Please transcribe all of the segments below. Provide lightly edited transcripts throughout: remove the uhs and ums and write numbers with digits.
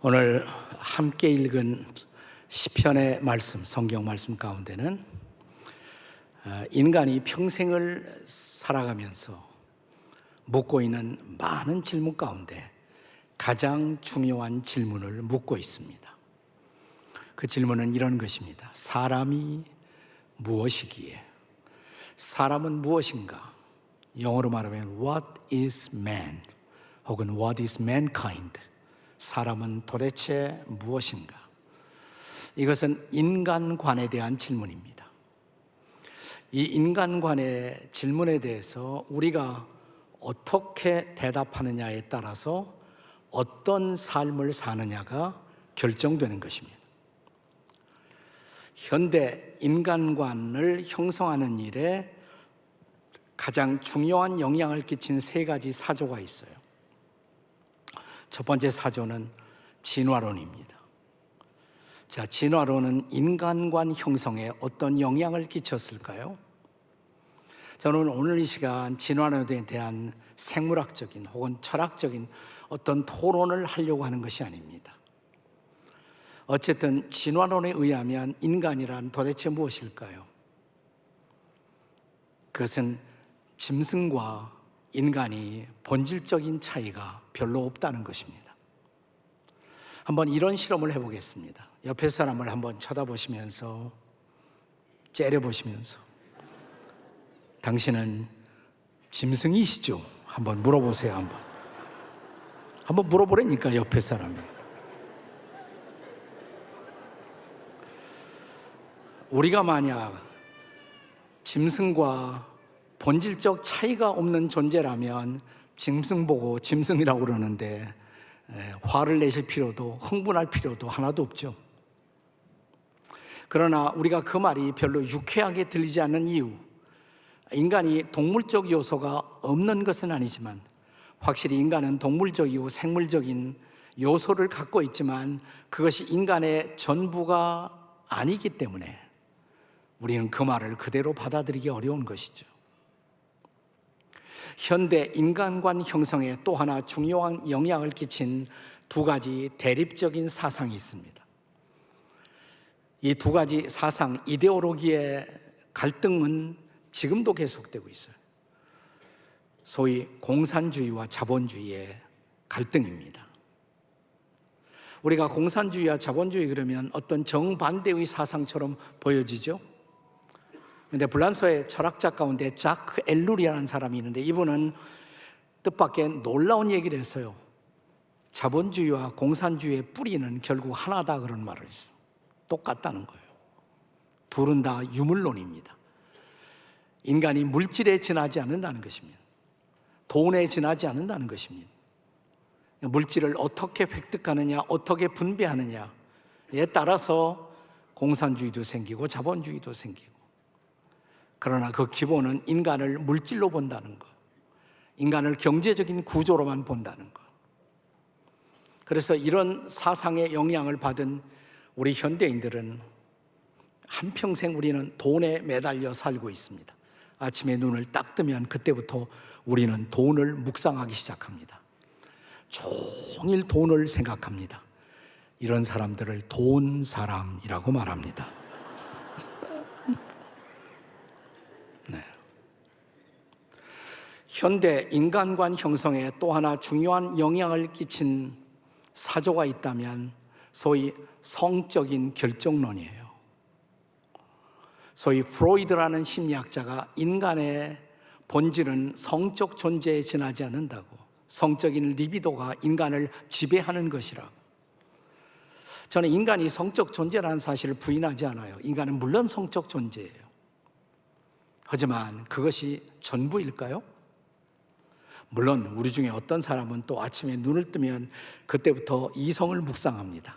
오늘 함께 읽은 시편의 말씀, 성경 말씀 가운데는 인간이 평생을 살아가면서 묻고 있는 많은 질문 가운데 가장 중요한 질문을 묻고 있습니다. 그 질문은 이런 것입니다. 사람이 무엇이기에? 사람은 무엇인가? 영어로 말하면 What is man? 혹은 What is mankind? 사람은 도대체 무엇인가? 이것은 인간관에 대한 질문입니다. 이 인간관의 질문에 대해서 우리가 어떻게 대답하느냐에 따라서 어떤 삶을 사느냐가 결정되는 것입니다. 현대 인간관을 형성하는 일에 가장 중요한 영향을 끼친 세 가지 사조가 있어요. 첫 번째 사조는 진화론입니다. 자, 진화론은 인간관 형성에 어떤 영향을 끼쳤을까요? 저는 오늘 이 시간 진화론에 대한 생물학적인 혹은 철학적인 어떤 토론을 하려고 하는 것이 아닙니다. 어쨌든 진화론에 의하면 인간이란 도대체 무엇일까요? 그것은 짐승과 인간이 본질적인 차이가 별로 없다는 것입니다. 한번 이런 실험을 해보겠습니다. 옆에 사람을 한번 쳐다보시면서 째려보시면서 당신은 짐승이시죠? 한번 물어보세요. 한번 물어보라니까 옆에 사람이. 우리가 만약 짐승과 본질적 차이가 없는 존재라면 짐승 보고 짐승이라고 그러는데 화를 내실 필요도 흥분할 필요도 하나도 없죠. 그러나 우리가 그 말이 별로 유쾌하게 들리지 않는 이유, 인간이 동물적 요소가 없는 것은 아니지만 확실히 인간은 동물적이고 생물적인 요소를 갖고 있지만 그것이 인간의 전부가 아니기 때문에 우리는 그 말을 그대로 받아들이기 어려운 것이죠. 현대 인간관 형성에 또 하나 중요한 영향을 끼친 두 가지 대립적인 사상이 있습니다. 이 두 가지 사상, 이데올로기의 갈등은 지금도 계속되고 있어요. 소위 공산주의와 자본주의의 갈등입니다. 우리가 공산주의와 자본주의 그러면 어떤 정반대의 사상처럼 보여지죠? 그런데 불란서의 철학자 가운데 자크 엘룰이라는 사람이 있는데 이분은 뜻밖의 놀라운 얘기를 했어요. 자본주의와 공산주의의 뿌리는 결국 하나다 그런 말을 했어요. 똑같다는 거예요. 둘은 다 유물론입니다. 인간이 물질에 지나지 않는다는 것입니다. 돈에 지나지 않는다는 것입니다. 물질을 어떻게 획득하느냐, 어떻게 분배하느냐에 따라서 공산주의도 생기고 자본주의도 생기고, 그러나 그 기본은 인간을 물질로 본다는 것, 인간을 경제적인 구조로만 본다는 것. 그래서 이런 사상의 영향을 받은 우리 현대인들은 한평생 우리는 돈에 매달려 살고 있습니다. 아침에 눈을 딱 뜨면 그때부터 우리는 돈을 묵상하기 시작합니다. 종일 돈을 생각합니다. 이런 사람들을 돈 사람이라고 말합니다. 네. 현대 인간관 형성에 또 하나 중요한 영향을 끼친 사조가 있다면 소위 성적인 결정론이에요. 소위 프로이드라는 심리학자가 인간의 본질은 성적 존재에 지나지 않는다고, 성적인 리비도가 인간을 지배하는 것이라고. 저는 인간이 성적 존재라는 사실을 부인하지 않아요. 인간은 물론 성적 존재예요. 하지만 그것이 전부일까요? 물론 우리 중에 어떤 사람은 또 아침에 눈을 뜨면 그때부터 이성을 묵상합니다.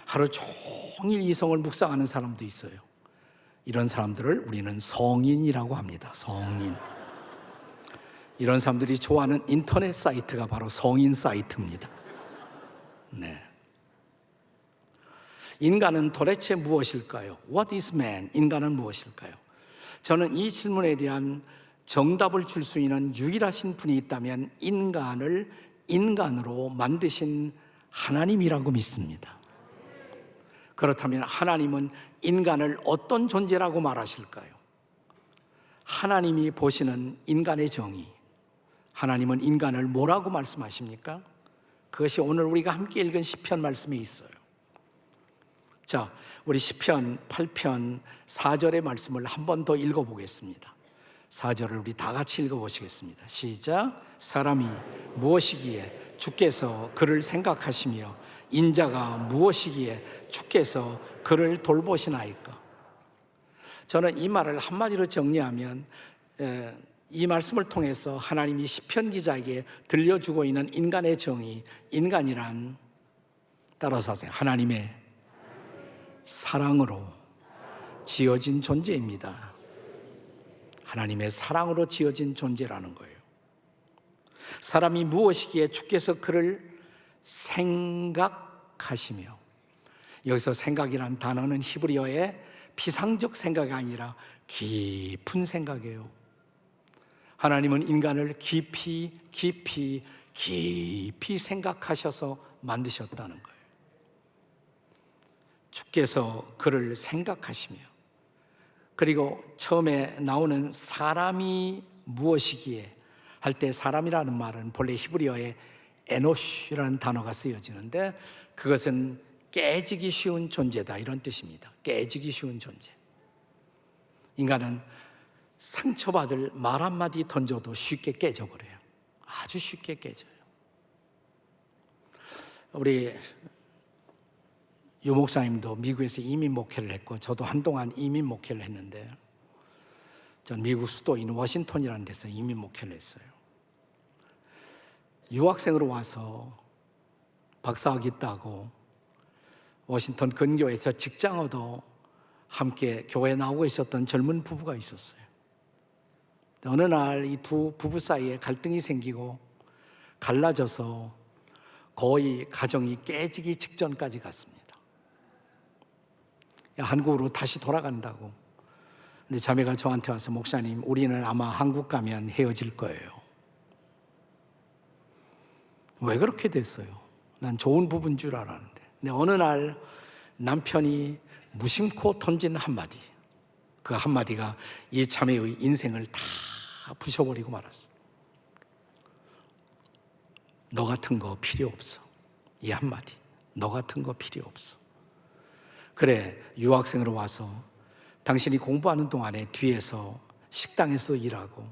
하루 종일 이성을 묵상하는 사람도 있어요. 이런 사람들을 우리는 성인이라고 합니다. 성인. 이런 사람들이 좋아하는 인터넷 사이트가 바로 성인 사이트입니다. 네. 인간은 도대체 무엇일까요? What is man? 인간은 무엇일까요? 저는 이 질문에 대한 정답을 줄 수 있는 유일하신 분이 있다면 인간을 인간으로 만드신 하나님이라고 믿습니다. 그렇다면 하나님은 인간을 어떤 존재라고 말하실까요? 하나님이 보시는 인간의 정의, 하나님은 인간을 뭐라고 말씀하십니까? 그것이 오늘 우리가 함께 읽은 시편 말씀에 있어요. 자, 우리 시편 8편 4절의 말씀을 한 번 더 읽어보겠습니다. 4절을 우리 다 같이 읽어보시겠습니다. 시작. 사람이 무엇이기에 주께서 그를 생각하시며 인자가 무엇이기에 주께서 그를 돌보시나이까. 저는 이 말을 한마디로 정리하면 이 말씀을 통해서 하나님이 시편 기자에게 들려주고 있는 인간의 정의, 인간이란 따라서 하세요. 하나님의 사랑으로 지어진 존재입니다. 하나님의 사랑으로 지어진 존재라는 거예요. 사람이 무엇이기에 주께서 그를 생각하시며, 여기서 생각이라는 단어는 히브리어의 피상적 생각이 아니라 깊은 생각이에요. 하나님은 인간을 깊이 생각하셔서 만드셨다는 거예요. 주께서 그를 생각하시며, 그리고 처음에 나오는 사람이 무엇이기에 할 때 사람이라는 말은 본래 히브리어의 에노시라는 단어가 쓰여지는데 그것은 깨지기 쉬운 존재다, 이런 뜻입니다. 깨지기 쉬운 존재. 인간은 상처받을 말 한마디 던져도 쉽게 깨져버려요. 아주 쉽게 깨져요. 우리 유 목사님도 미국에서 이민 목회를 했고 저도 한동안 이민 목회를 했는데, 전 미국 수도인 워싱턴이라는 데서 이민 목회를 했어요. 유학생으로 와서 박사학위 따고 워싱턴 근교에서 직장 얻어 함께 교회에 나오고 있었던 젊은 부부가 있었어요. 어느 날 이 두 부부 사이에 갈등이 생기고 갈라져서 거의 가정이 깨지기 직전까지 갔습니다. 한국으로 다시 돌아간다고. 근데 자매가 저한테 와서, 목사님, 우리는 아마 한국 가면 헤어질 거예요. 왜 그렇게 됐어요? 난 좋은 부부인 줄 알았는데. 근데 어느 날 남편이 무심코 던진 한마디, 그 한마디가 이 자매의 인생을 다 부셔버리고 말았어. 너 같은 거 필요 없어. 이 한마디, 너 같은 거 필요 없어. 그래, 유학생으로 와서 당신이 공부하는 동안에 뒤에서 식당에서 일하고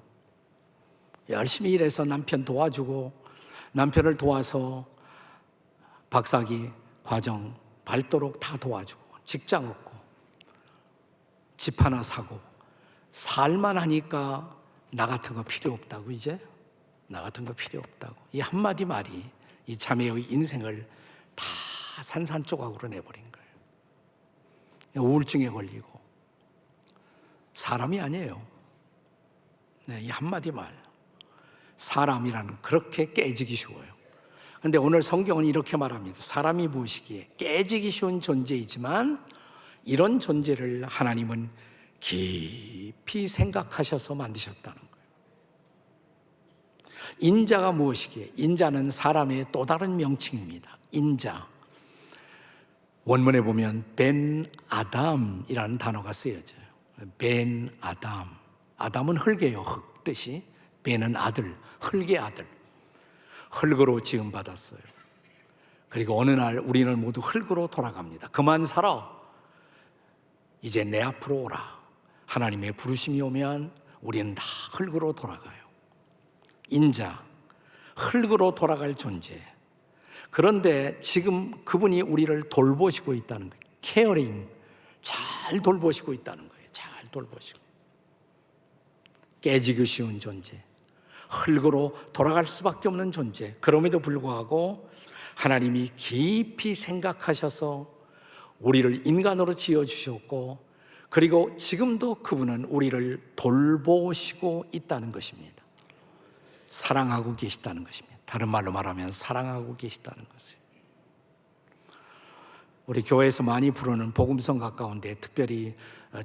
열심히 일해서 남편 도와주고, 남편을 도와서 박사학위 과정 밟도록 다 도와주고, 직장 얻고, 집 하나 사고, 살만 하니까 나 같은 거 필요 없다고, 이제 나 같은 거 필요 없다고. 이 한마디 말이 이 자매의 인생을 다 산산조각으로 내버린 거예요. 우울증에 걸리고. 사람이 아니에요. 네, 이 한마디 말, 사람이라는 그렇게 깨지기 쉬워요. 그런데 오늘 성경은 이렇게 말합니다. 사람이 무엇이기에 깨지기 쉬운 존재이지만 이런 존재를 하나님은 깊이 생각하셔서 만드셨다는 거예요. 인자가 무엇이기에? 인자는 사람의 또 다른 명칭입니다. 인자. 원문에 보면 벤 아담이라는 단어가 쓰여져요. 벤 아담. 아담은 흙이에요. 흙 뜻이. 벤은 아들, 흙의 아들. 흙으로 지음받았어요. 그리고 어느 날 우리는 모두 흙으로 돌아갑니다. 그만 살아. 이제 내 앞으로 오라. 하나님의 부르심이 오면 우리는 다 흙으로 돌아가요. 인자, 흙으로 돌아갈 존재. 그런데 지금 그분이 우리를 돌보시고 있다는 거예요. 케어링, 잘 돌보시고 있다는 거예요. 잘 돌보시고. 깨지기 쉬운 존재, 흙으로 돌아갈 수밖에 없는 존재. 그럼에도 불구하고 하나님이 깊이 생각하셔서 우리를 인간으로 지어주셨고, 그리고 지금도 그분은 우리를 돌보시고 있다는 것입니다. 사랑하고 계시다는 것입니다. 다른 말로 말하면 사랑하고 계시다는 것이에요. 우리 교회에서 많이 부르는 복음성 가운데 특별히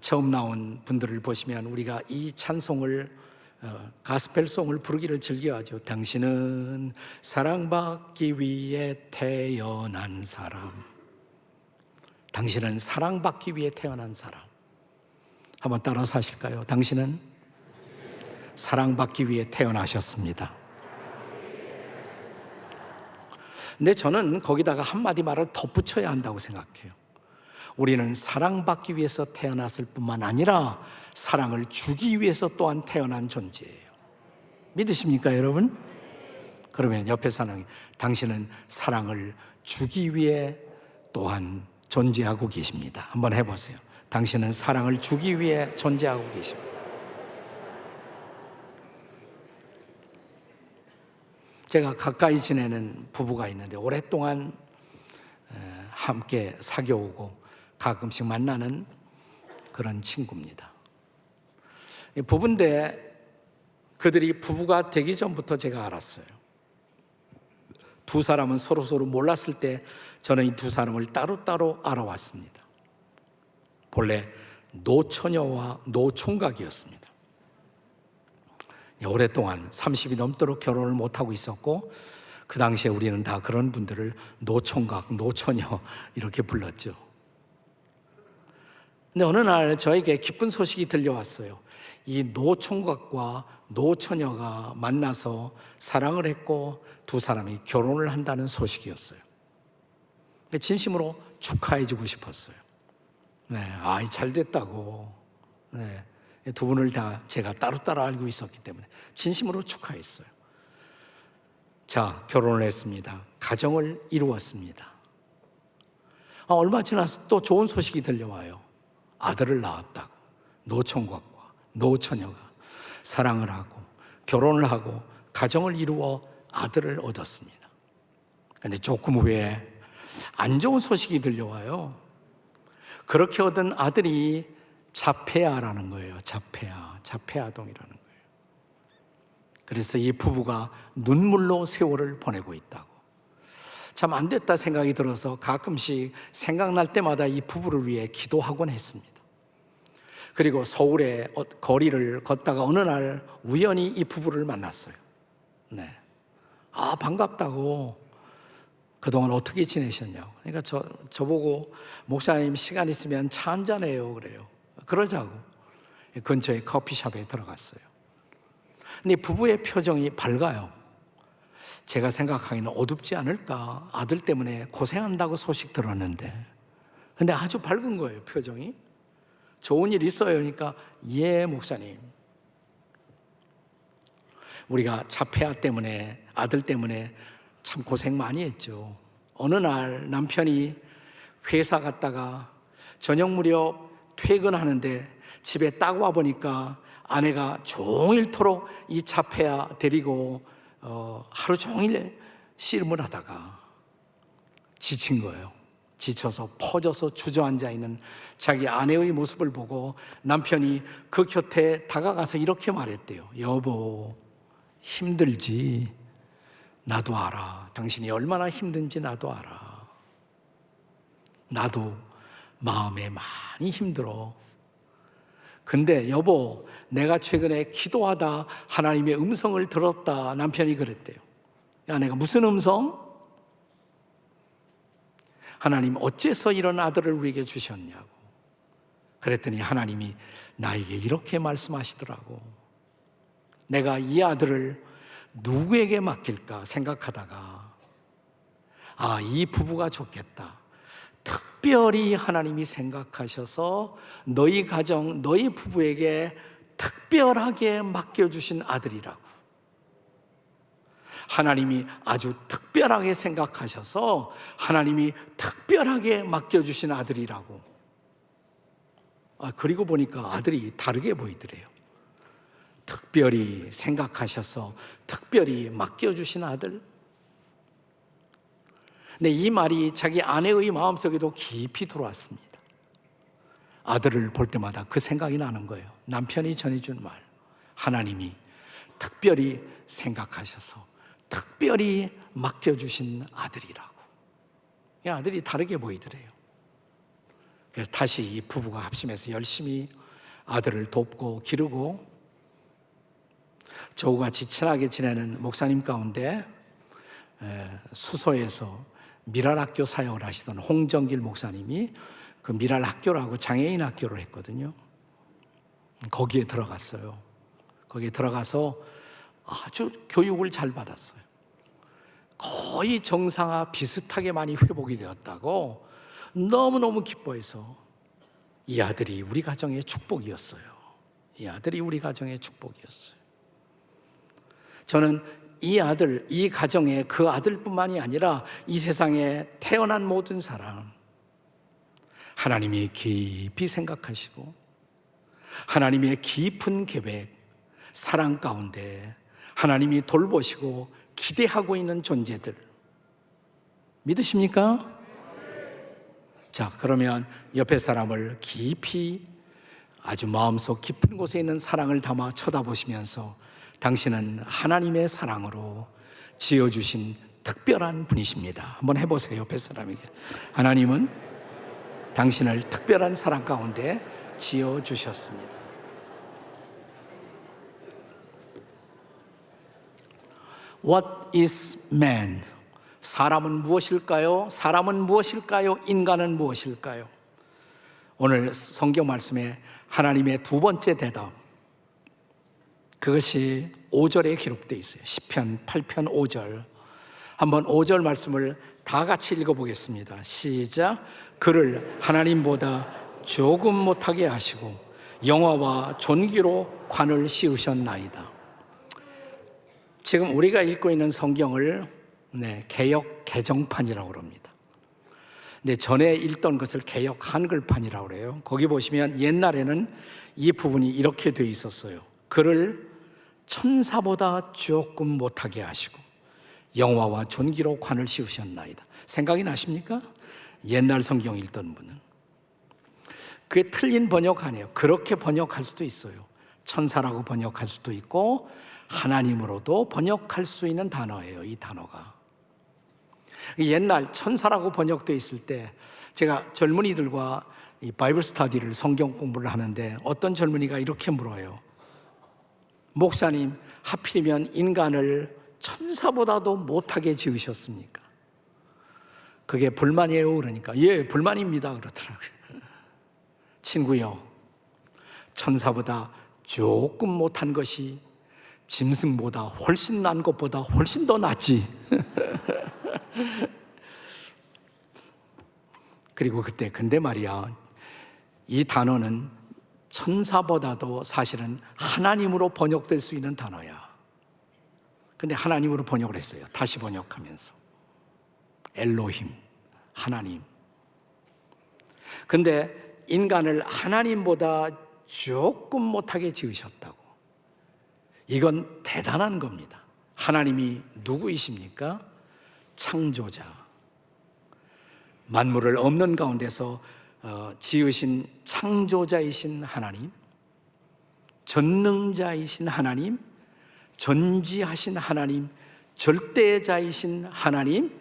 처음 나온 분들을 보시면 우리가 이 찬송을 가스펠송을 부르기를 즐겨하죠. 당신은 사랑받기 위해 태어난 사람. 당신은 사랑받기 위해 태어난 사람. 한번 따라서 하실까요? 당신은 사랑받기 위해 태어나셨습니다. 근데 저는 거기다가 한마디 말을 덧붙여야 한다고 생각해요. 우리는 사랑받기 위해서 태어났을 뿐만 아니라 사랑을 주기 위해서 또한 태어난 존재예요. 믿으십니까, 여러분? 그러면 옆에 사람이 당신은 사랑을 주기 위해 또한 존재하고 계십니다. 한번 해보세요. 당신은 사랑을 주기 위해 존재하고 계십니다. 제가 가까이 지내는 부부가 있는데 오랫동안 함께 사귀어오고 가끔씩 만나는 그런 친구입니다. 부부인데 그들이 부부가 되기 전부터 제가 알았어요. 두 사람은 서로 몰랐을 때 저는 이 두 사람을 따로따로 알아왔습니다. 본래 노처녀와 노총각이었습니다. 오랫동안 30이 넘도록 결혼을 못하고 있었고 그 당시에 우리는 다 그런 분들을 노총각, 노처녀 이렇게 불렀죠. 근데 어느 날 저에게 기쁜 소식이 들려왔어요. 이 노총각과 노처녀가 만나서 사랑을 했고 두 사람이 결혼을 한다는 소식이었어요. 진심으로 축하해주고 싶었어요. 잘 됐다고. 두 분을 다 제가 따로따로 알고 있었기 때문에 진심으로 축하했어요. 자, 결혼을 했습니다. 가정을 이루었습니다. 얼마 지나서 또 좋은 소식이 들려와요. 아들을 낳았다고. 노총각과 노처녀가 사랑을 하고 결혼을 하고 가정을 이루어 아들을 얻었습니다. 그런데 조금 후에 안 좋은 소식이 들려와요. 그렇게 얻은 아들이 자폐아라는 거예요. 자폐아동이라는 거예요. 그래서 이 부부가 눈물로 세월을 보내고 있다고. 참 안 됐다 생각이 들어서 가끔씩 생각날 때마다 이 부부를 위해 기도하곤 했습니다. 그리고 서울의 거리를 걷다가 어느 날 우연히 이 부부를 만났어요. 반갑다고. 그동안 어떻게 지내셨냐고. 그러니까 저보고 목사님 시간 있으면 차 한잔해요 그래요. 그러자고 근처에 커피숍에 들어갔어요. 근데 부부의 표정이 밝아요. 제가 생각하기에는 어둡지 않을까. 아들 때문에 고생한다고 소식 들었는데. 근데 아주 밝은 거예요, 표정이. 좋은 일 있어요. 그러니까 예, 목사님. 우리가 자폐아 때문에, 아들 때문에 참 고생 많이 했죠. 어느 날 남편이 회사 갔다가 저녁 무렵 퇴근하는데 집에 딱 와보니까 아내가 종일토록 이 자폐아 데리고 하루 종일 씨름을 하다가 지친 거예요. 지쳐서 퍼져서 주저앉아 있는 자기 아내의 모습을 보고 남편이 그 곁에 다가가서 이렇게 말했대요. 여보, 힘들지? 나도 알아. 당신이 얼마나 힘든지 나도 알아. 나도 마음에 많이 힘들어. 근데 여보, 내가 최근에 기도하다 하나님의 음성을 들었다. 남편이 그랬대요. 야, 내가 무슨 음성? 하나님 어째서 이런 아들을 우리에게 주셨냐고. 그랬더니 하나님이 나에게 이렇게 말씀하시더라고. 내가 이 아들을 누구에게 맡길까 생각하다가 이 부부가 좋겠다. 특별히 하나님이 생각하셔서 너희 가정, 너희 부부에게 특별하게 맡겨주신 아들이라고. 하나님이 아주 특별하게 생각하셔서 하나님이 특별하게 맡겨주신 아들이라고. 그리고 보니까 아들이 다르게 보이더래요. 특별히 생각하셔서 특별히 맡겨주신 아들. 근데 이 말이 자기 아내의 마음속에도 깊이 들어왔습니다. 아들을 볼 때마다 그 생각이 나는 거예요. 남편이 전해준 말. 하나님이 특별히 생각하셔서 특별히 맡겨주신 아들이라고. 이 아들이 다르게 보이더래요. 그래서 다시 이 부부가 합심해서 열심히 아들을 돕고 기르고 저우같이 친하게 지내는 목사님 가운데 수서에서 미랄학교 사역을 하시던 홍정길 목사님이 그 미랄학교라고 장애인 학교를 했거든요. 거기에 들어갔어요. 거기에 들어가서 아주 교육을 잘 받았어요. 거의 정상화 비슷하게 많이 회복이 되었다고 너무너무 기뻐해서 이 아들이 우리 가정의 축복이었어요. 이 아들이 우리 가정의 축복이었어요. 저는 이 아들, 이 가정의 그 아들뿐만이 아니라 이 세상에 태어난 모든 사람 하나님이 깊이 생각하시고 하나님의 깊은 계획, 사랑 가운데 하나님이 돌보시고 기대하고 있는 존재들 믿으십니까? 자, 그러면 옆에 사람을 깊이 아주 마음속 깊은 곳에 있는 사랑을 담아 쳐다보시면서 당신은 하나님의 사랑으로 지어주신 특별한 분이십니다. 한번 해보세요. 옆에 사람에게. 하나님은 당신을 특별한 사랑 가운데 지어주셨습니다. What is man? 사람은 무엇일까요? 사람은 무엇일까요? 인간은 무엇일까요? 오늘 성경 말씀에 하나님의 두 번째 대답, 그것이 5절에 기록되어 있어요. 시편 8편 5절. 한번 5절 말씀을 다 같이 읽어보겠습니다. 시작. 그를 하나님보다 조금 못하게 하시고 영화와 존귀로 관을 씌우셨나이다. 지금 우리가 읽고 있는 성경을 개역 개정판이라고 합니다. 근데 전에 읽던 것을 개역 한글판이라고 그래요. 거기 보시면 옛날에는 이 부분이 이렇게 되어 있었어요. 그를 천사보다 조금 못하게 하시고 영화와 존귀로 관을 씌우셨나이다. 생각이 나십니까? 옛날 성경 읽던 분은. 그게 틀린 번역 아니에요. 그렇게 번역할 수도 있어요. 천사라고 번역할 수도 있고 하나님으로도 번역할 수 있는 단어예요. 이 단어가. 옛날 천사라고 번역되어 있을 때 제가 젊은이들과 이 바이블 스터디를 성경 공부를 하는데 어떤 젊은이가 이렇게 물어요. 목사님, 하필이면 인간을 천사보다도 못하게 지으셨습니까? 그게 불만이에요? 그러니까 예, 불만입니다 그러더라고요. 친구요, 천사보다 조금 못한 것이 짐승보다 훨씬 난 것보다 훨씬 더 낫지. 그리고 그때 근데 말이야, 이 단어는 천사보다도 사실은 하나님으로 번역될 수 있는 단어야. 근데 하나님으로 번역을 했어요. 다시 번역하면서 엘로힘, 하나님. 근데 인간을 하나님보다 조금 못하게 지으셨다고. 이건 대단한 겁니다. 하나님이 누구이십니까? 창조자. 만물을 없는 가운데서 지으신 창조자이신 하나님, 전능자이신 하나님, 전지하신 하나님, 절대자이신 하나님,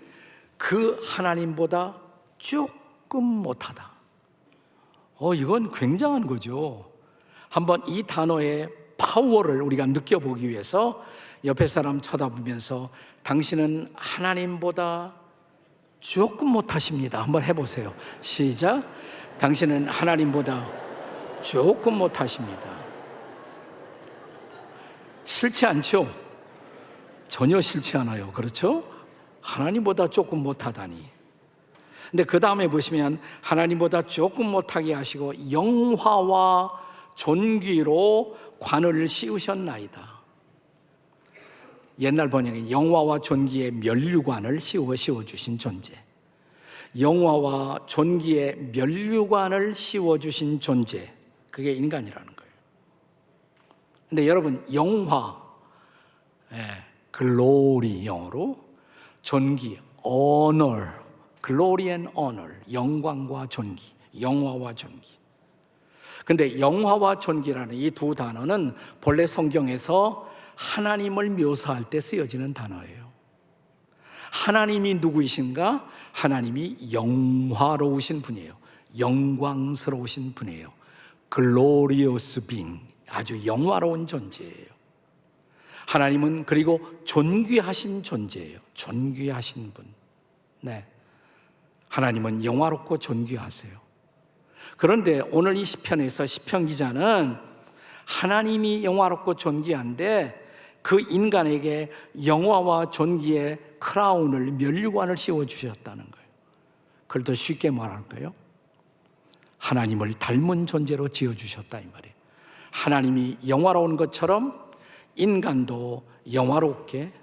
그 하나님보다 조금 못하다. 이건 굉장한 거죠. 한번 이 단어의 파워를 우리가 느껴보기 위해서 옆에 사람 쳐다보면서 당신은 하나님보다 조금 못하십니다. 한번 해보세요. 시작. 당신은 하나님보다 조금 못하십니다. 싫지 않죠? 전혀 싫지 않아요. 그렇죠? 하나님보다 조금 못하다니. 근데 그 다음에 보시면 하나님보다 조금 못하게 하시고 영화와 존귀로 관을 씌우셨나이다. 옛날 번역에 영화와 존귀의 면류관을 씌워주신 존재. 영화와 존귀의 면류관을 씌워주신 존재. 그게 인간이라는 거예요. 근데 여러분, 영화, 글로리 영어로, 존귀, honor, glory and honor, 영광과 존귀, 영화와 존귀. 근데 영화와 존귀라는 이 두 단어는 본래 성경에서 하나님을 묘사할 때 쓰여지는 단어예요. 하나님이 누구이신가? 하나님이 영화로우신 분이에요. 영광스러우신 분이에요. Glorious being, 아주 영화로운 존재예요. 하나님은 그리고 존귀하신 존재예요. 존귀하신 분. 네. 하나님은 영화롭고 존귀하세요. 그런데 오늘 이 시편에서 시편 기자는 하나님이 영화롭고 존귀한데 그 인간에게 영화와 존귀의 크라운을, 면류관을 씌워주셨다는 거예요. 그걸 더 쉽게 말할까요? 하나님을 닮은 존재로 지어주셨다 이 말이에요. 하나님이 영화로운 것처럼 인간도 영화롭게,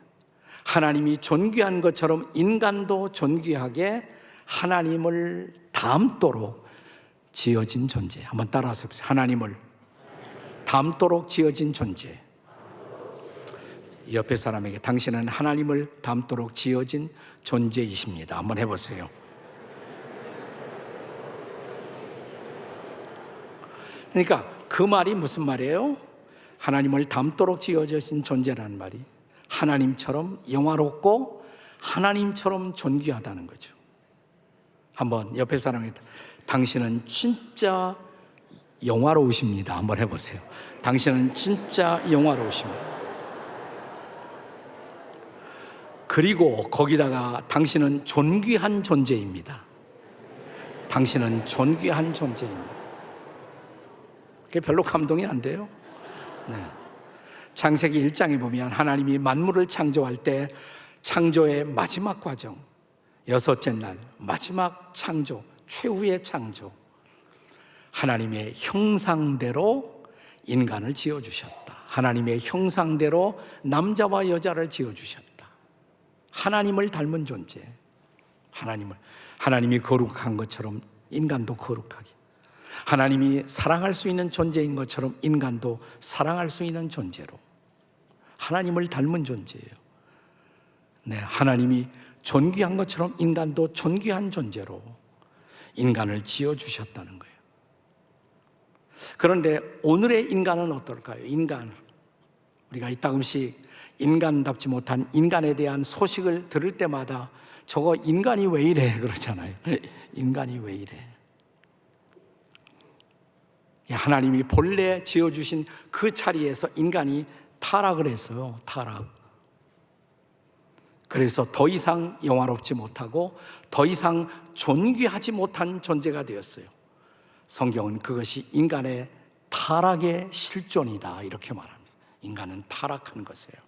하나님이 존귀한 것처럼 인간도 존귀하게 하나님을 닮도록 지어진 존재. 한번 따라서 해보세요. 하나님을 닮도록 지어진 존재. 옆에 사람에게 당신은 하나님을 닮도록 지어진 존재이십니다. 한번 해보세요. 그러니까 그 말이 무슨 말이에요? 하나님을 닮도록 지어진 존재라는 말이 하나님처럼 영화롭고 하나님처럼 존귀하다는 거죠. 한번 옆에 사람에게 당신은 진짜 영화로우십니다. 한번 해보세요. 당신은 진짜 영화로우십니다. 그리고 거기다가 당신은 존귀한 존재입니다. 당신은 존귀한 존재입니다. 그게 별로 감동이 안 돼요. 네. 창세기 1장에 보면 하나님이 만물을 창조할 때 창조의 마지막 과정, 여섯째 날 마지막 창조, 최후의 창조, 하나님의 형상대로 인간을 지어주셨다. 하나님의 형상대로 남자와 여자를 지어주셨다. 하나님을 닮은 존재, 하나님이 거룩한 것처럼 인간도 거룩하게, 하나님이 사랑할 수 있는 존재인 것처럼 인간도 사랑할 수 있는 존재로 하나님을 닮은 존재예요. 네, 하나님이 존귀한 것처럼 인간도 존귀한 존재로 인간을 지어주셨다는 거예요. 그런데 오늘의 인간은 어떨까요? 우리가 이따금씩 인간답지 못한 인간에 대한 소식을 들을 때마다 저거 인간이 왜 이래 그러잖아요. 인간이 왜 이래. 하나님이 본래 지어주신 그 자리에서 인간이 타락을 했어요. 타락. 그래서 더 이상 영화롭지 못하고 더 이상 존귀하지 못한 존재가 되었어요. 성경은 그것이 인간의 타락의 실존이다 이렇게 말합니다. 인간은 타락한 것이에요.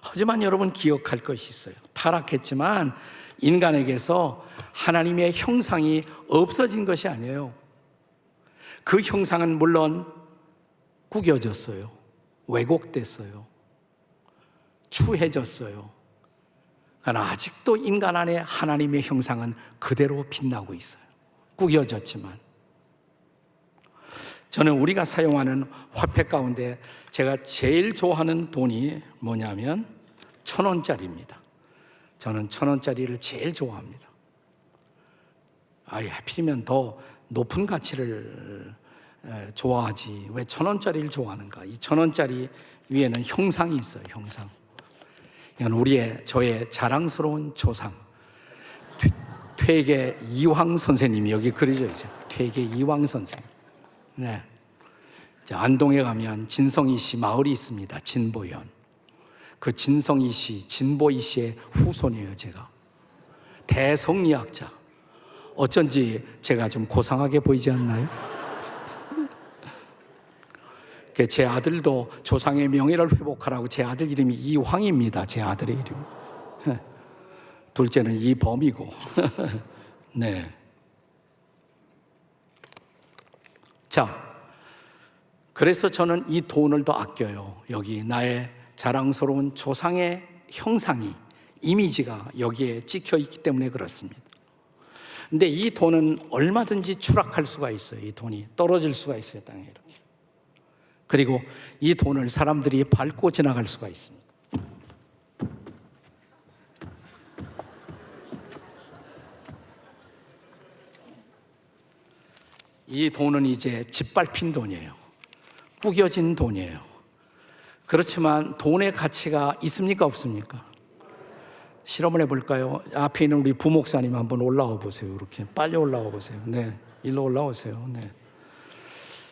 하지만 여러분 기억할 것이 있어요. 타락했지만 인간에게서 하나님의 형상이 없어진 것이 아니에요. 그 형상은 물론 구겨졌어요. 왜곡됐어요. 추해졌어요. 그러나 아직도 인간 안에 하나님의 형상은 그대로 빛나고 있어요. 구겨졌지만. 저는 우리가 사용하는 화폐 가운데 제가 제일 좋아하는 돈이 뭐냐면 1,000원짜리입니다. 저는 1,000원짜리를 제일 좋아합니다. 하필이면 더 높은 가치를 좋아하지 왜 1,000원짜리를 좋아하는가? 이 1,000원짜리 위에는 형상이 있어요. 형상. 이건 저의 자랑스러운 조상 퇴계 이황 선생님이 여기 그려져 있어요. 퇴계 이황 선생님. 네. 안동에 가면 진성이 씨 마을이 있습니다. 진보현. 그 진성이 씨, 진보이 씨의 후손이에요. 제가 대성리학자. 어쩐지 제가 좀 고상하게 보이지 않나요? 제 아들도 조상의 명예를 회복하라고 제 아들 이름이 이황입니다. 제 아들의 이름. 둘째는 이범이고. 네. 자, 그래서 저는 이 돈을 더 아껴요. 여기 나의 자랑스러운 조상의 형상이, 이미지가 여기에 찍혀 있기 때문에 그렇습니다. 근데 이 돈은 얼마든지 추락할 수가 있어요. 이 돈이 떨어질 수가 있어요. 땅에 이렇게. 그리고 이 돈을 사람들이 밟고 지나갈 수가 있습니다. 이 돈은 이제 짓밟힌 돈이에요. 구겨진 돈이에요. 그렇지만 돈의 가치가 있습니까? 없습니까? 실험을 해볼까요? 앞에 있는 우리 부목사님 한번 올라와 보세요. 이렇게 빨리 올라와 보세요. 네, 일로 올라오세요. 네.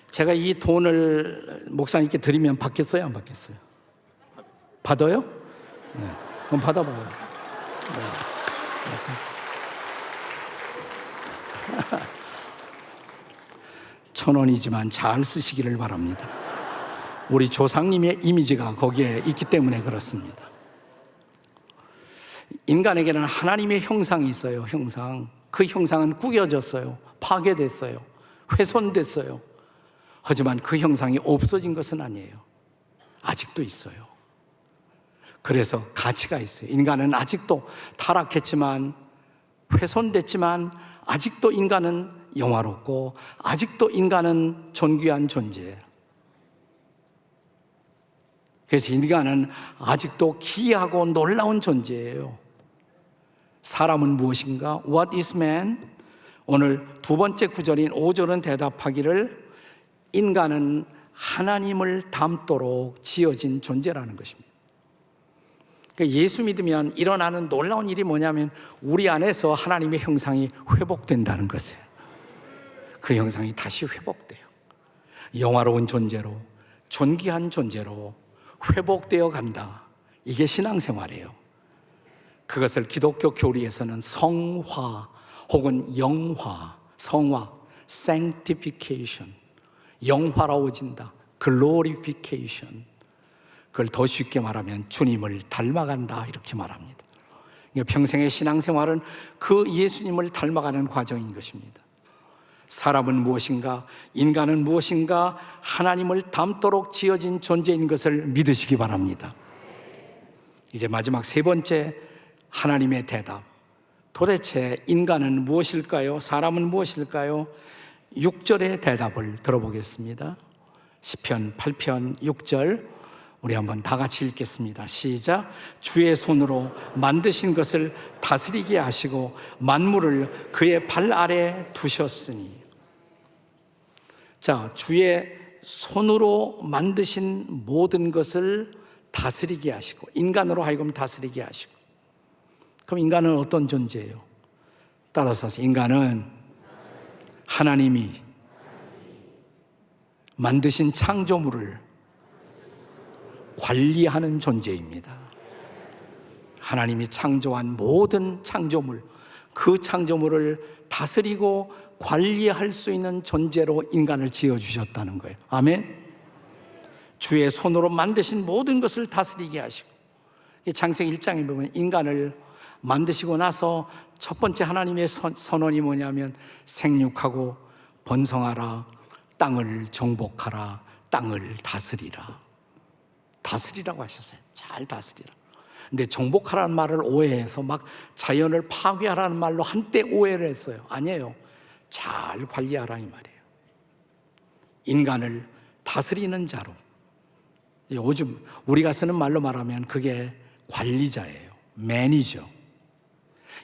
제가 이 돈을 목사님께 드리면 받겠어요? 안 받겠어요? 받아요? 네. 그럼 받아봐요. 네. 그래서 1,000원이지만 잘 쓰시기를 바랍니다. 우리 조상님의 이미지가 거기에 있기 때문에 그렇습니다. 인간에게는 하나님의 형상이 있어요. 형상. 그 형상은 구겨졌어요. 파괴됐어요. 훼손됐어요. 하지만 그 형상이 없어진 것은 아니에요. 아직도 있어요. 그래서 가치가 있어요. 인간은 아직도 타락했지만, 훼손됐지만 아직도 인간은 영화롭고 아직도 인간은 존귀한 존재예요. 그래서 인간은 아직도 기이하고 놀라운 존재예요. 사람은 무엇인가? What is man? 오늘 두 번째 구절인 5절은 대답하기를 인간은 하나님을 닮도록 지어진 존재라는 것입니다. 그러니까 예수 믿으면 일어나는 놀라운 일이 뭐냐면 우리 안에서 하나님의 형상이 회복된다는 것이에요. 그 형상이 다시 회복돼요. 영화로운 존재로, 존귀한 존재로 회복되어 간다. 이게 신앙생활이에요. 그것을 기독교 교리에서는 성화 혹은 영화, 성화, sanctification, 영화로워진다, glorification. 그걸 더 쉽게 말하면 주님을 닮아간다 이렇게 말합니다. 평생의 신앙생활은 그 예수님을 닮아가는 과정인 것입니다. 사람은 무엇인가? 인간은 무엇인가? 하나님을 닮도록 지어진 존재인 것을 믿으시기 바랍니다. 이제 마지막 세 번째 하나님의 대답. 도대체 인간은 무엇일까요? 사람은 무엇일까요? 6절의 대답을 들어보겠습니다. 시편 8편 6절 우리 한번 다 같이 읽겠습니다. 시작. 주의 손으로 만드신 것을 다스리게 하시고 만물을 그의 발 아래 두셨으니. 자, 주의 손으로 만드신 모든 것을 다스리게 하시고, 인간으로 하여금 다스리게 하시고. 그럼 인간은 어떤 존재예요? 따라서 인간은 하나님이 만드신 창조물을 관리하는 존재입니다. 하나님이 창조한 모든 창조물, 그 창조물을 다스리고 관리할 수 있는 존재로 인간을 지어주셨다는 거예요. 아멘. 주의 손으로 만드신 모든 것을 다스리게 하시고, 창세기 1장에 보면 인간을 만드시고 나서 첫 번째 하나님의 선언이 뭐냐면 생육하고 번성하라, 땅을 정복하라, 땅을 다스리라. 다스리라고 하셨어요. 잘 다스리라. 근데 정복하라는 말을 오해해서 막 자연을 파괴하라는 말로 한때 오해를 했어요. 아니에요. 잘 관리하라 이 말이에요. 인간을 다스리는 자로. 요즘 우리가 쓰는 말로 말하면 그게 관리자예요. 매니저.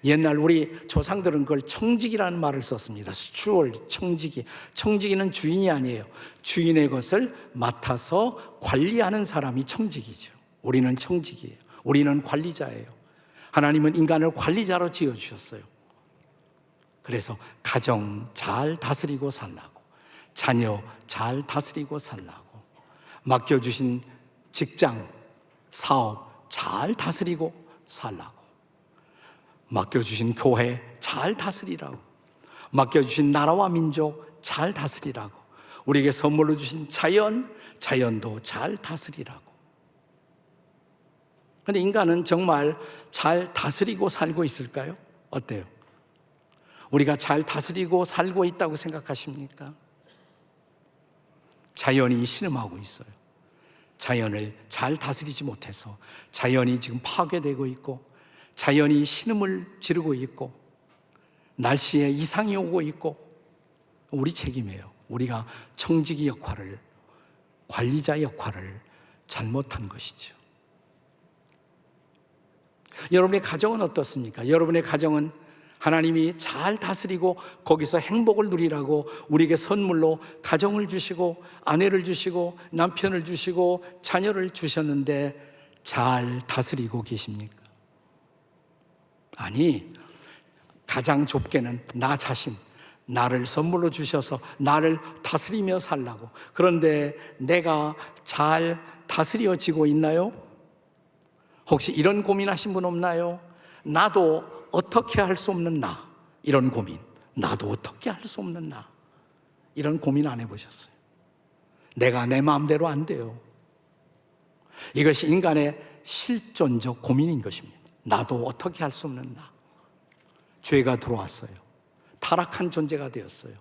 옛날 우리 조상들은 그걸 청지기라는 말을 썼습니다. 스튜어드, 청지기. 청지기는 주인이 아니에요. 주인의 것을 맡아서 관리하는 사람이 청지기죠. 우리는 청지기예요. 우리는 관리자예요. 하나님은 인간을 관리자로 지어주셨어요. 그래서 가정 잘 다스리고 살라고, 자녀 잘 다스리고 살라고, 맡겨주신 직장, 사업 잘 다스리고 살라고, 맡겨주신 교회 잘 다스리라고, 맡겨주신 나라와 민족 잘 다스리라고, 우리에게 선물로 주신 자연도 잘 다스리라고. 그런데 인간은 정말 잘 다스리고 살고 있을까요? 어때요? 우리가 잘 다스리고 살고 있다고 생각하십니까? 자연이 신음하고 있어요. 자연을 잘 다스리지 못해서 자연이 지금 파괴되고 있고, 자연이 신음을 지르고 있고, 날씨에 이상이 오고 있고, 우리 책임이에요. 우리가 청지기 역할을, 관리자 역할을 잘못한 것이죠. 여러분의 가정은 어떻습니까? 여러분의 가정은 하나님이 잘 다스리고 거기서 행복을 누리라고 우리에게 선물로 가정을 주시고 아내를 주시고 남편을 주시고 자녀를 주셨는데 잘 다스리고 계십니까? 아니, 가장 좁게는 나 자신, 나를 선물로 주셔서 나를 다스리며 살라고. 그런데 내가 잘 다스려지고 있나요? 혹시 이런 고민하신 분 없나요? 나도 어떻게 할 수 없는 나, 이런 고민. 나도 어떻게 할 수 없는 나, 이런 고민 안 해보셨어요? 내가 내 마음대로 안 돼요. 이것이 인간의 실존적 고민인 것입니다. 나도 어떻게 할 수 없는 나. 죄가 들어왔어요. 타락한 존재가 되었어요.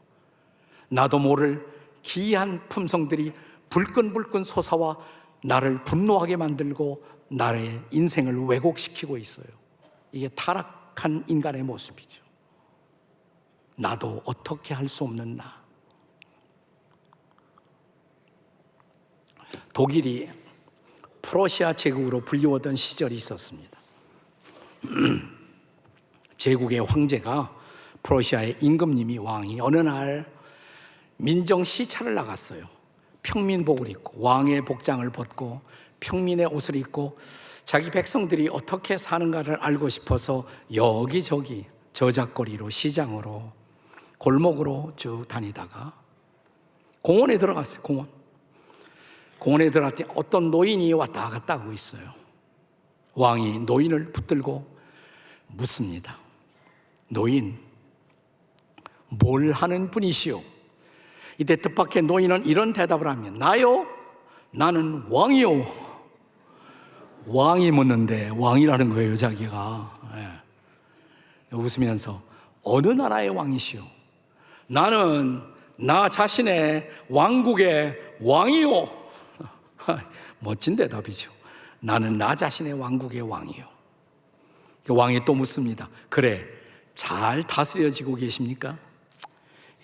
나도 모를 기이한 품성들이 불끈불끈 솟아와 나를 분노하게 만들고 나의 인생을 왜곡시키고 있어요. 이게 타락한 인간의 모습이죠. 나도 어떻게 할 수 없는 나. 독일이 프러시아 제국으로 불리우던 시절이 있었습니다. 제국의 황제가, 프러시아의 임금님이, 왕이 어느 날 민정 시찰을 나갔어요. 평민복을 입고 왕의 복장을 벗고 평민의 옷을 입고 자기 백성들이 어떻게 사는가를 알고 싶어서 여기저기 저작거리로, 시장으로, 골목으로 쭉 다니다가 공원에 들어갔어요. 공원에 들어갔더니 어떤 노인이 왔다 갔다 하고 있어요. 왕이 노인을 붙들고 묻습니다. 노인, 뭘 하는 분이시오? 이때 뜻밖의 노인은 이런 대답을 합니다. 나요? 나는 왕이요. 왕이 묻는데 왕이라는 거예요, 자기가. 웃으면서 어느 나라의 왕이시오? 나는 나 자신의 왕국의 왕이요. 멋진 대답이죠. 나는 나 자신의 왕국의 왕이요. 그 왕이 또 묻습니다. 그래, 잘 다스려지고 계십니까?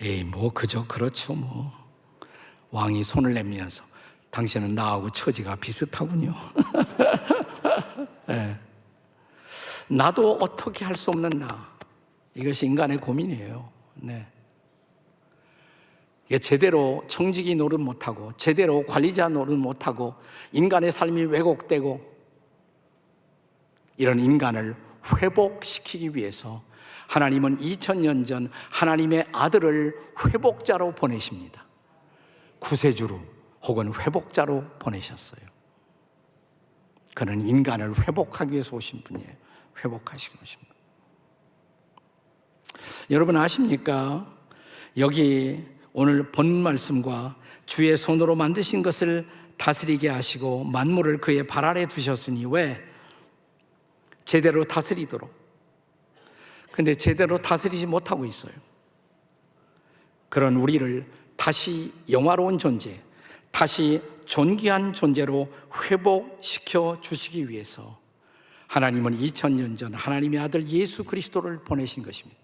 에이, 그저 그렇죠, 왕이 손을 내밀면서 당신은 나하고 처지가 비슷하군요. 네. 나도 어떻게 할 수 없는 나. 이것이 인간의 고민이에요. 네. 제대로 청지기 노릇 못하고, 제대로 관리자 노릇 못하고, 인간의 삶이 왜곡되고, 이런 인간을 회복시키기 위해서 하나님은 2000년 전 하나님의 아들을 회복자로 보내십니다. 구세주로 혹은 회복자로 보내셨어요. 그는 인간을 회복하기 위해서 오신 분이에요. 회복하시고 오신 분. 여러분 아십니까? 여기 오늘 본 말씀과 주의 손으로 만드신 것을 다스리게 하시고 만물을 그의 발 아래 두셨으니 왜? 제대로 다스리도록. 근데 제대로 다스리지 못하고 있어요. 그런 우리를 다시 영화로운 존재, 다시 존귀한 존재로 회복시켜 주시기 위해서 하나님은 2000년 전 하나님의 아들 예수 그리스도를 보내신 것입니다.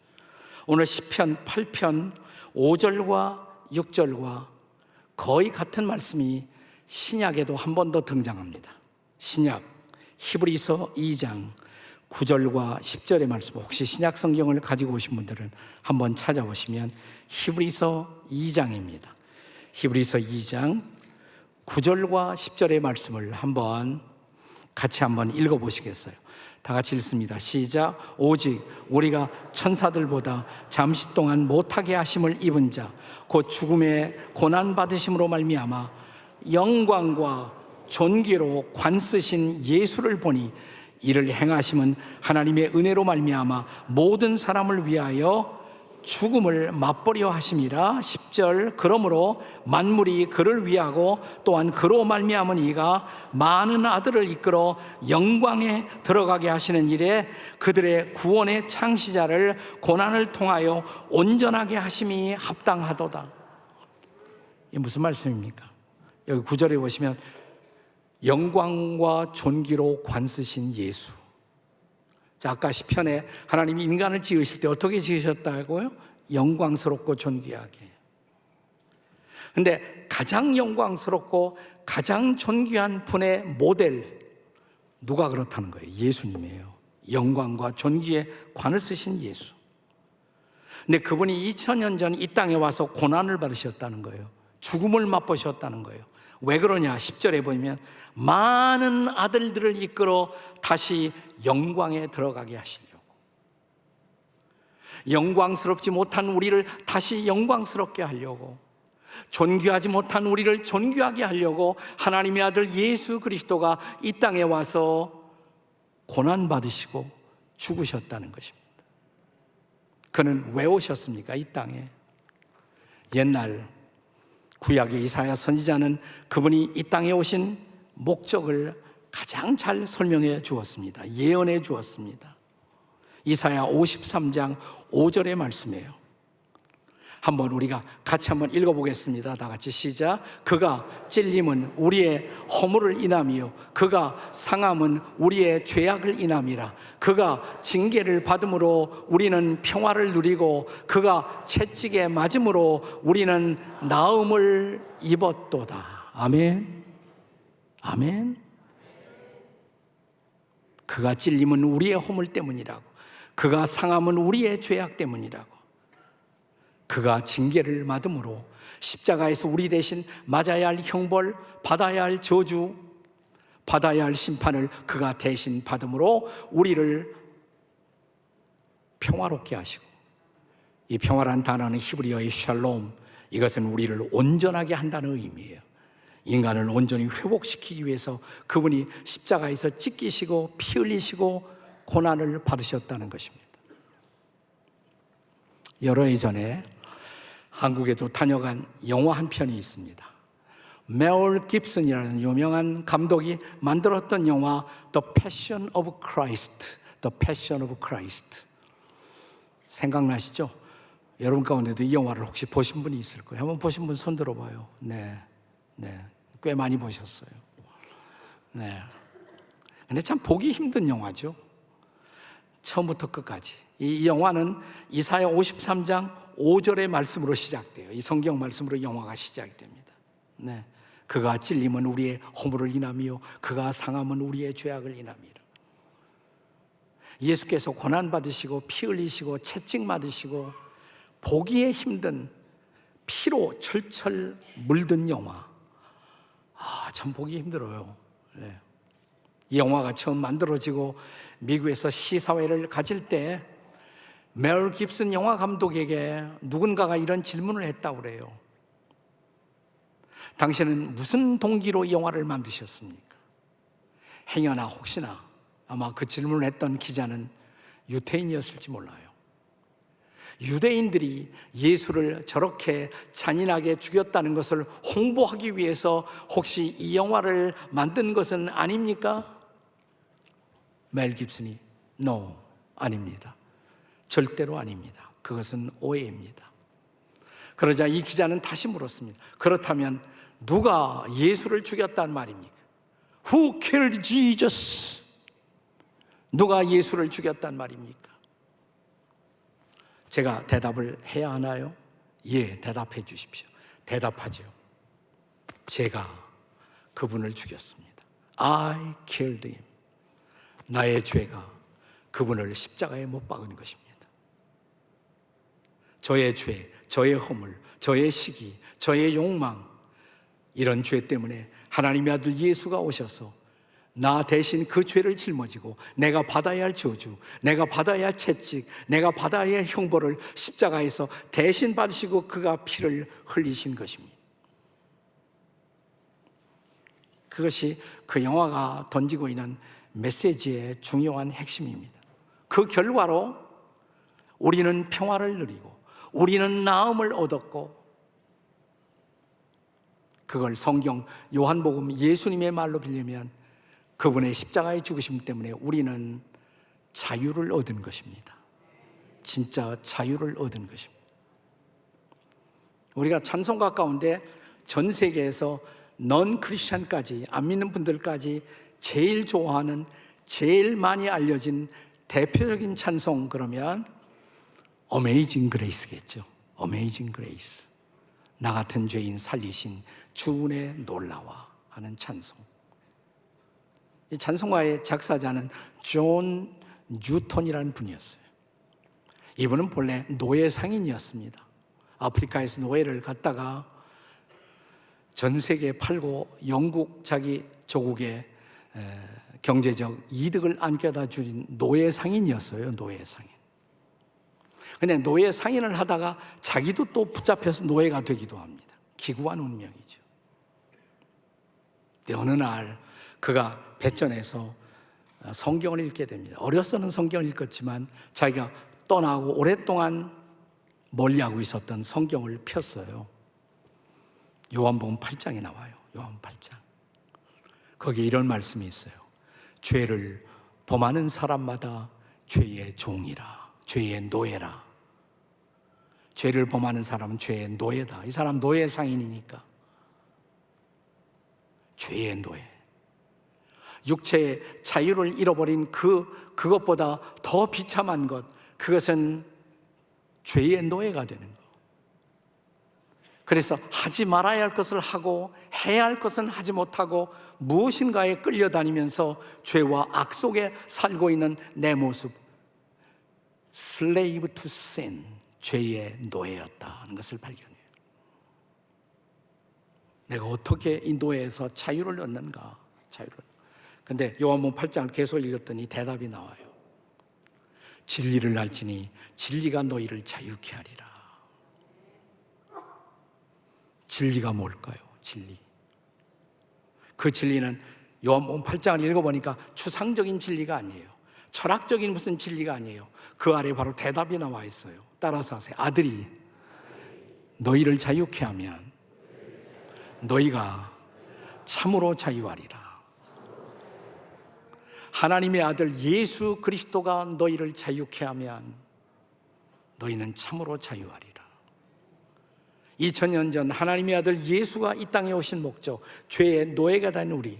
오늘 시편 8편 5절과 6절과 거의 같은 말씀이 신약에도 한 번 더 등장합니다. 신약 히브리서 2장 9절과 10절의 말씀, 혹시 신약 성경을 가지고 오신 분들은 한번 찾아보시면 히브리서 2장입니다. 히브리서 2장 9절과 10절의 말씀을 같이 한번 읽어보시겠어요? 다 같이 읽습니다. 시작. 오직 우리가 천사들보다 잠시 동안 못하게 하심을 입은 자, 곧 죽음의 고난 받으심으로 말미암아 영광과 존귀로 관쓰신 예수를 보니 이를 행하심은 하나님의 은혜로 말미암아 모든 사람을 위하여 죽음을 맛보려 하심이라. 10절. 그러므로 만물이 그를 위하고 또한 그로 말미암은 이가 많은 아들을 이끌어 영광에 들어가게 하시는 일에 그들의 구원의 창시자를 고난을 통하여 온전하게 하심이 합당하도다. 이게 무슨 말씀입니까? 여기 9절에 보시면 영광과 존귀로 관쓰신 예수. 자, 아까 시편에 하나님이 인간을 지으실 때 어떻게 지으셨다고요? 영광스럽고 존귀하게. 근데 가장 영광스럽고 가장 존귀한 분의 모델, 누가 그렇다는 거예요? 예수님이에요. 영광과 존귀의 관을 쓰신 예수. 근데 그분이 2000년 전 이 땅에 와서 고난을 받으셨다는 거예요. 죽음을 맛보셨다는 거예요. 왜 그러냐? 10절에 보면 많은 아들들을 이끌어 다시 영광에 들어가게 하시려고. 영광스럽지 못한 우리를 다시 영광스럽게 하려고, 존귀하지 못한 우리를 존귀하게 하려고 하나님의 아들 예수 그리스도가 이 땅에 와서 고난받으시고 죽으셨다는 것입니다. 그는 왜 오셨습니까? 이 땅에. 옛날 구약의 이사야 선지자는 그분이 이 땅에 오신 목적을 가장 잘 설명해 주었습니다. 예언해 주었습니다. 이사야 53장 5절의 말씀이에요. 한번 우리가 같이 한번 읽어보겠습니다. 다 같이 시작. 그가 찔림은 우리의 허물을 인함이요 그가 상함은 우리의 죄악을 인함이라. 그가 징계를 받음으로 우리는 평화를 누리고 그가 채찍에 맞음으로 우리는 나음을 입었도다. 아멘. 아멘. 그가 찔림은 우리의 허물 때문이라고. 그가 상함은 우리의 죄악 때문이라고. 그가 징계를 받음으로 십자가에서 우리 대신 맞아야 할 형벌, 받아야 할 저주, 받아야 할 심판을 그가 대신 받음으로 우리를 평화롭게 하시고, 이 평화란 단어는 히브리어의 샬롬, 이것은 우리를 온전하게 한다는 의미예요. 인간을 온전히 회복시키기 위해서 그분이 십자가에서 찢기시고 피 흘리시고 고난을 받으셨다는 것입니다. 여러 해 전에 한국에도 다녀간 영화 한 편이 있습니다. 멜 깁슨이라는 유명한 감독이 만들었던 영화 The Passion of Christ. The Passion of Christ. 생각나시죠? 여러분 가운데도 이 영화를 혹시 보신 분이 있을 거예요. 한번 보신 분 손 들어봐요. 네, 꽤 많이 보셨어요. 네. 근데 참 보기 힘든 영화죠. 처음부터 끝까지. 이 영화는 이사야 53장 5절의 말씀으로 시작돼요. 이 성경 말씀으로 영화가 시작이 됩니다. 네. 그가 찔림은 우리의 허물을 인함이요 그가 상함은 우리의 죄악을 인함이라. 예수께서 고난받으시고 피 흘리시고 채찍 맞으시고 보기에 힘든 피로 철철 물든 영화. 참 보기 힘들어요. 네. 이 영화가 처음 만들어지고 미국에서 시사회를 가질 때 멜 깁슨 영화 감독에게 누군가가 이런 질문을 했다고 그래요. 당신은 무슨 동기로 이 영화를 만드셨습니까? 행여나 혹시나 아마 그 질문을 했던 기자는 유태인이었을지 몰라요. 유대인들이 예수를 저렇게 잔인하게 죽였다는 것을 홍보하기 위해서 혹시 이 영화를 만든 것은 아닙니까? 멜 깁슨이 No, 아닙니다. 절대로 아닙니다. 그것은 오해입니다. 그러자 이 기자는 다시 물었습니다. 그렇다면 누가 예수를 죽였단 말입니까? Who killed Jesus? 누가 예수를 죽였단 말입니까? 제가 대답을 해야 하나요? 예, 대답해 주십시오. 대답하죠. 제가 그분을 죽였습니다. I killed him. 나의 죄가 그분을 십자가에 못 박은 것입니다. 저의 죄, 저의 허물, 저의 시기, 저의 욕망, 이런 죄 때문에 하나님의 아들 예수가 오셔서 나 대신 그 죄를 짊어지고 내가 받아야 할 저주, 내가 받아야 할 채찍, 내가 받아야 할 형벌을 십자가에서 대신 받으시고 그가 피를 흘리신 것입니다. 그것이 그 영화가 던지고 있는 메시지의 중요한 핵심입니다. 그 결과로 우리는 평화를 누리고 우리는 나음을 얻었고, 그걸 성경 요한복음 예수님의 말로 빌리면 그분의 십자가의 죽으심 때문에 우리는 자유를 얻은 것입니다. 진짜 자유를 얻은 것입니다. 우리가 찬송가 가운데 전 세계에서 넌 크리스찬까지, 안 믿는 분들까지 제일 좋아하는, 제일 많이 알려진 대표적인 찬송 그러면 Amazing Grace겠죠. Amazing Grace. 나 같은 죄인 살리신 주은혜 놀라와 하는 찬송. 이 찬송가의 작사자는 존 뉴턴이라는 분이었어요. 이분은 본래 노예 상인이었습니다. 아프리카에서 노예를 갔다가 전 세계에 팔고 영국 자기 조국에 경제적 이득을 안겨다 준 노예 상인이었어요. 노예 상인. 근데 노예 상인을 하다가 자기도 또 붙잡혀서 노예가 되기도 합니다. 기구한 운명이죠. 근데 어느 날 그가 배전에서 성경을 읽게 됩니다. 어려서는 성경을 읽었지만 자기가 떠나고 오랫동안 멀리하고 있었던 성경을 폈어요. 요한복음 8장에 나와요. 요한복음 8장. 거기에 이런 말씀이 있어요. 죄를 범하는 사람마다 죄의 종이라, 죄의 노예라. 죄를 범하는 사람은 죄의 노예다. 이 사람 노예 상인이니까. 죄의 노예. 육체의 자유를 잃어버린 그것보다 더 비참한 것, 그것은 죄의 노예가 되는 것. 그래서 하지 말아야 할 것을 하고 해야 할 것은 하지 못하고 무엇인가에 끌려다니면서 죄와 악 속에 살고 있는 내 모습, slave to sin, 죄의 노예였다는 것을 발견해요. 내가 어떻게 이 노예에서 자유를 얻는가? 근데 요한복음 8장을 계속 읽었더니 대답이 나와요. 진리를 알지니 진리가 너희를 자유케 하리라. 진리가 뭘까요? 진리. 그 진리는 요한복음 8장을 읽어보니까 추상적인 진리가 아니에요. 철학적인 무슨 진리가 아니에요. 그 아래에 바로 대답이 나와 있어요. 따라서 하세요. 아들이 너희를 자유케 하면 너희가 참으로 자유하리라. 하나님의 아들 예수 그리스도가 너희를 자유케 하면 너희는 참으로 자유하리라. 2000년 전 하나님의 아들 예수가 이 땅에 오신 목적, 죄의 노예가 된 우리,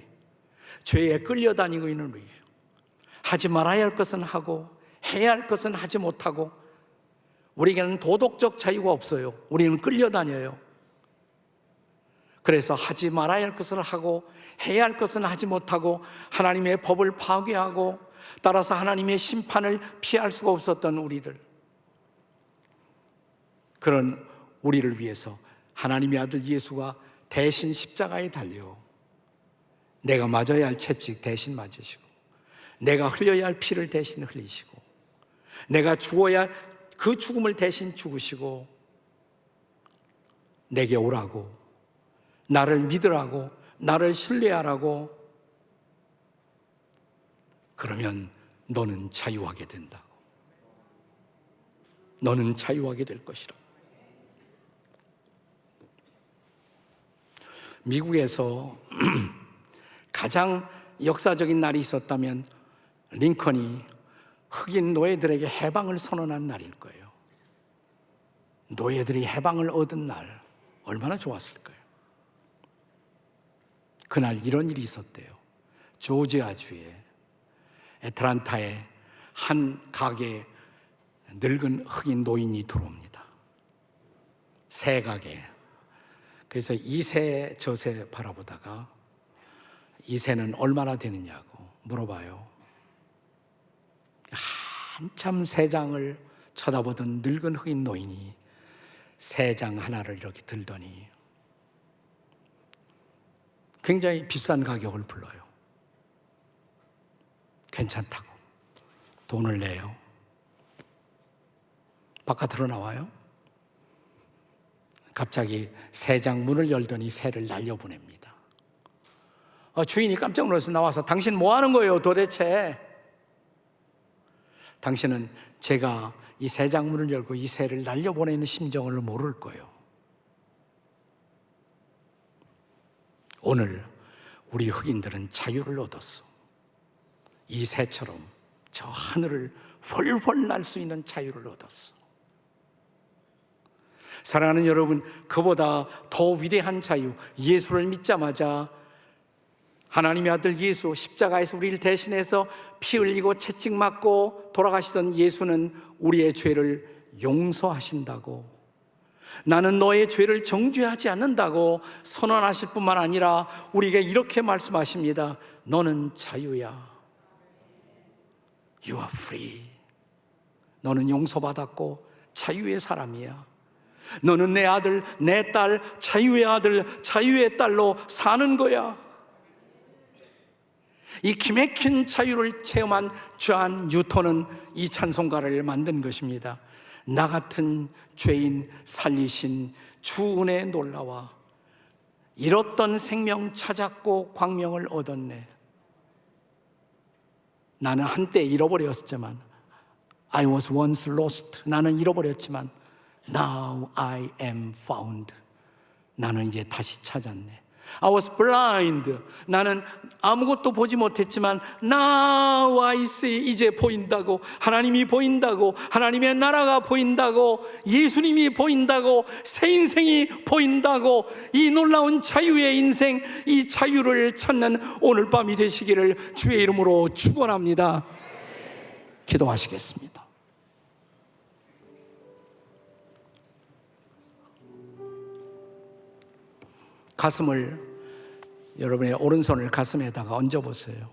죄에 끌려다니고 있는 우리, 하지 말아야 할 것은 하고 해야 할 것은 하지 못하고, 우리에게는 도덕적 자유가 없어요. 우리는 끌려다녀요. 그래서 하지 말아야 할 것을 하고 해야 할 것은 하지 못하고 하나님의 법을 파괴하고 따라서 하나님의 심판을 피할 수가 없었던 우리들, 그런 우리를 위해서 하나님의 아들 예수가 대신 십자가에 달려 내가 맞아야 할 채찍 대신 맞으시고, 내가 흘려야 할 피를 대신 흘리시고, 내가 죽어야 할 그 죽음을 대신 죽으시고, 내게 오라고, 나를 믿으라고, 나를 신뢰하라고, 그러면 너는 자유하게 된다고. 너는 자유하게 될 것이라. 미국에서 가장 역사적인 날이 있었다면 링컨이 흑인 노예들에게 해방을 선언한 날일 거예요. 노예들이 해방을 얻은 날, 얼마나 좋았을까요? 그날 이런 일이 있었대요. 조지아주의 애틀란타의 한 가게에 늙은 흑인 노인이 들어옵니다. 새 가게. 그래서 이 새 저 새 바라보다가 이 새는 얼마나 되느냐고 물어봐요. 한참 새 장을 쳐다보던 늙은 흑인 노인이 새 장 하나를 이렇게 들더니 굉장히 비싼 가격을 불러요. 괜찮다고 돈을 내요. 바깥으로 나와요. 갑자기 새 장 문을 열더니 새를 날려보냅니다. 주인이 깜짝 놀라서 나와서 당신 뭐 하는 거예요 도대체? 당신은 제가 이 새 장 문을 열고 이 새를 날려보내는 심정을 모를 거예요. 오늘 우리 흑인들은 자유를 얻었어. 이 새처럼 저 하늘을 훨훨 날 수 있는 자유를 얻었어. 사랑하는 여러분, 그보다 더 위대한 자유, 예수를 믿자마자 하나님의 아들 예수, 십자가에서 우리를 대신해서 피 흘리고 채찍 맞고 돌아가시던 예수는 우리의 죄를 용서하신다고, 나는 너의 죄를 정죄하지 않는다고 선언하실 뿐만 아니라 우리에게 이렇게 말씀하십니다. 너는 자유야. You are free. 너는 용서받았고 자유의 사람이야. 너는 내 아들, 내 딸, 자유의 아들, 자유의 딸로 사는 거야. 이 기맥힌 자유를 체험한 존 뉴턴은 이 찬송가를 만든 것입니다. 나 같은 죄인 살리신 주 은혜 놀라와 잃었던 생명 찾았고 광명을 얻었네. 나는 한때 잃어버렸지만 I was once lost. 나는 잃어버렸지만 Now I am found. 나는 이제 다시 찾았네. I was blind. 나는 아무것도 보지 못했지만 Now I see. 이제 보인다고. 하나님이 보인다고. 하나님의 나라가 보인다고. 예수님이 보인다고. 새 인생이 보인다고. 이 놀라운 자유의 인생, 이 자유를 찾는 오늘 밤이 되시기를 주의 이름으로 축원합니다. 기도하시겠습니다. 가슴을, 여러분의 오른손을 가슴에다가 얹어보세요.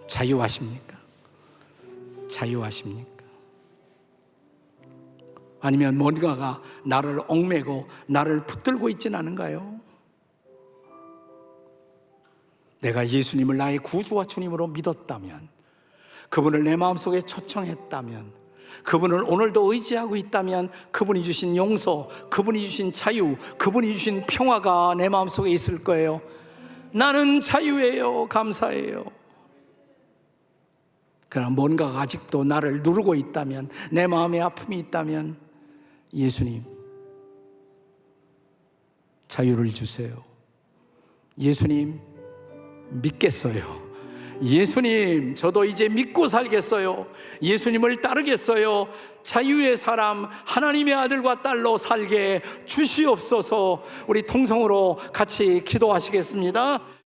자유하십니까? 자유하십니까? 아니면 뭔가가 나를 얽매고 나를 붙들고 있진 않은가요? 내가 예수님을 나의 구주와 주님으로 믿었다면, 그분을 내 마음속에 초청했다면, 그분을 오늘도 의지하고 있다면 그분이 주신 용서, 그분이 주신 자유, 그분이 주신 평화가 내 마음속에 있을 거예요. 나는 자유예요. 감사해요. 그러나 뭔가가 아직도 나를 누르고 있다면, 내 마음에 아픔이 있다면 예수님, 자유를 주세요. 예수님, 믿겠어요. 예수님, 저도 이제 믿고 살겠어요. 예수님을 따르겠어요. 자유의 사람, 하나님의 아들과 딸로 살게 주시옵소서. 우리 통성으로 같이 기도하시겠습니다.